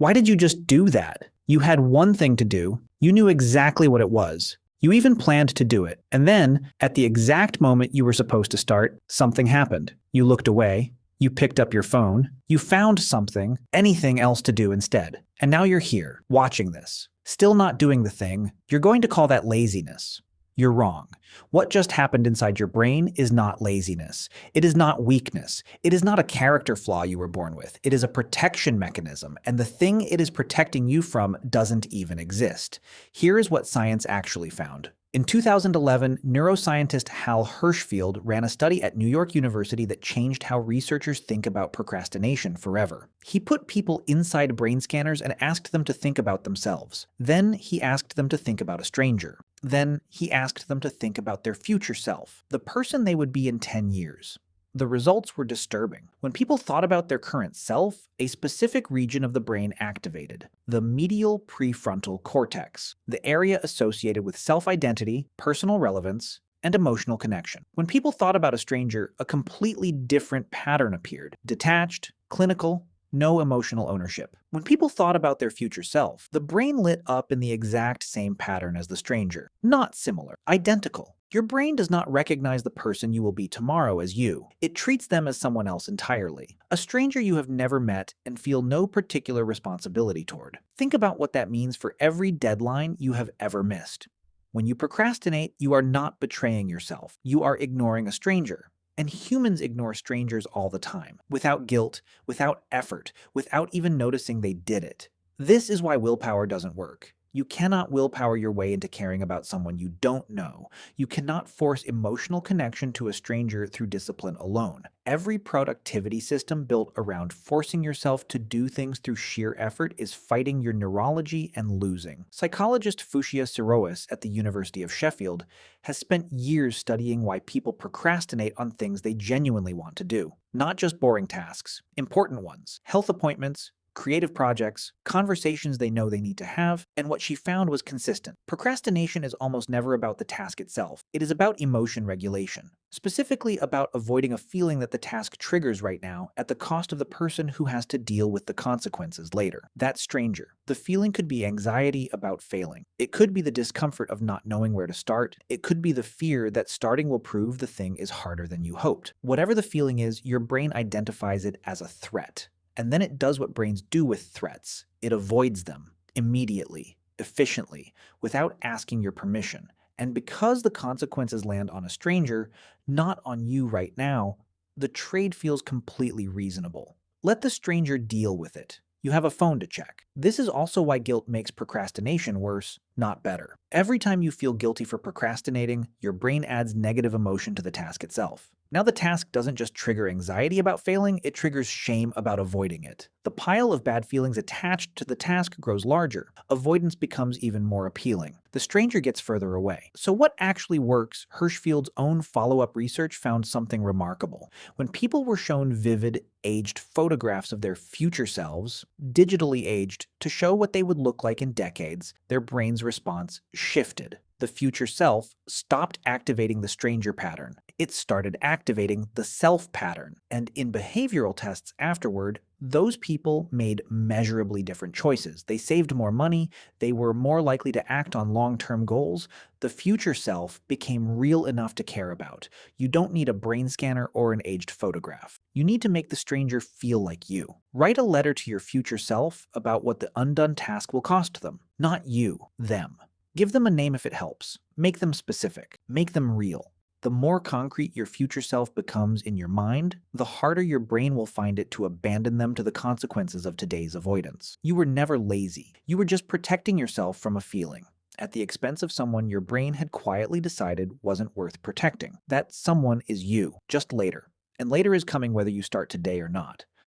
Why did you just do that? You had one thing to do. You knew exactly what it was. You even planned to do it. And then, at the exact moment you were supposed to start, something happened. You looked away. You picked up your phone. You found something, anything else to do instead. And now you're here, watching this. Still not doing the thing. You're going to call that laziness. You're wrong. What just happened inside your brain is not laziness. It is not weakness. It is not a character flaw you were born with. It is a protection mechanism, and the thing it is protecting you from doesn't even exist. Here is what science actually found. In 2011, neuroscientist Hal Hershfield ran a study at New York University that changed how researchers think about procrastination forever. He put people inside brain scanners and asked them to think about themselves. Then he asked them to think about a stranger. Then he asked them to think about their future self, the person they would be in 10 years. The results were disturbing. When people thought about their current self, a specific region of the brain activated, the medial prefrontal cortex, the area associated with self-identity, personal relevance, and emotional connection. When people thought about a stranger, a completely different pattern appeared: detached, clinical, no emotional ownership. When people thought about their future self, the brain lit up in the exact same pattern as the stranger. Not similar, identical. Your brain does not recognize the person you will be tomorrow as you. It treats them as someone else entirely, a stranger you have never met and feel no particular responsibility toward. Think about what that means for every deadline you have ever missed. When you procrastinate, you are not betraying yourself. You are ignoring a stranger. And humans ignore strangers all the time, without guilt, without effort, without even noticing they did it. This is why willpower doesn't work. You cannot willpower your way into caring about someone you don't know. You cannot force emotional connection to a stranger through discipline alone. Every productivity system built around forcing yourself to do things through sheer effort is fighting your neurology and losing. Psychologist Fushia Sirois at the University of Sheffield has spent years studying why people procrastinate on things they genuinely want to do. Not just boring tasks, important ones, health appointments, creative projects, conversations they know they need to have, and what she found was consistent. Procrastination is almost never about the task itself. It is about emotion regulation, specifically about avoiding a feeling that the task triggers right now at the cost of the person who has to deal with the consequences later. That stranger. The feeling could be anxiety about failing. It could be the discomfort of not knowing where to start. It could be the fear that starting will prove the thing is harder than you hoped. Whatever the feeling is, your brain identifies it as a threat. And then it does what brains do with threats. It avoids them immediately, efficiently, without asking your permission. And because the consequences land on a stranger, not on you right now, the trade feels completely reasonable. Let the stranger deal with it. You have a phone to check. This is also why guilt makes procrastination worse, not better. Every time you feel guilty for procrastinating, your brain adds negative emotion to the task itself. Now the task doesn't just trigger anxiety about failing, it triggers shame about avoiding it. The pile of bad feelings attached to the task grows larger. Avoidance becomes even more appealing. The stranger gets further away. So what actually works? Hershfield's own follow-up research found something remarkable. When people were shown vivid, aged photographs of their future selves, digitally aged, to show what they would look like in decades, their brain's response shifted. The future self stopped activating the stranger pattern. It started activating the self pattern. And in behavioral tests afterward, those people made measurably different choices. They saved more money. They were more likely to act on long-term goals. The future self became real enough to care about. You don't need a brain scanner or an aged photograph. You need to make the stranger feel like you. Write a letter to your future self about what the undone task will cost them. Not you, them. Give them a name if it helps. Make them specific. Make them real. The more concrete your future self becomes in your mind, the harder your brain will find it to abandon them to the consequences of today's avoidance. You were never lazy. You were just protecting yourself from a feeling, at the expense of someone your brain had quietly decided wasn't worth protecting. That someone is you, just later. And later is coming whether you start today or not.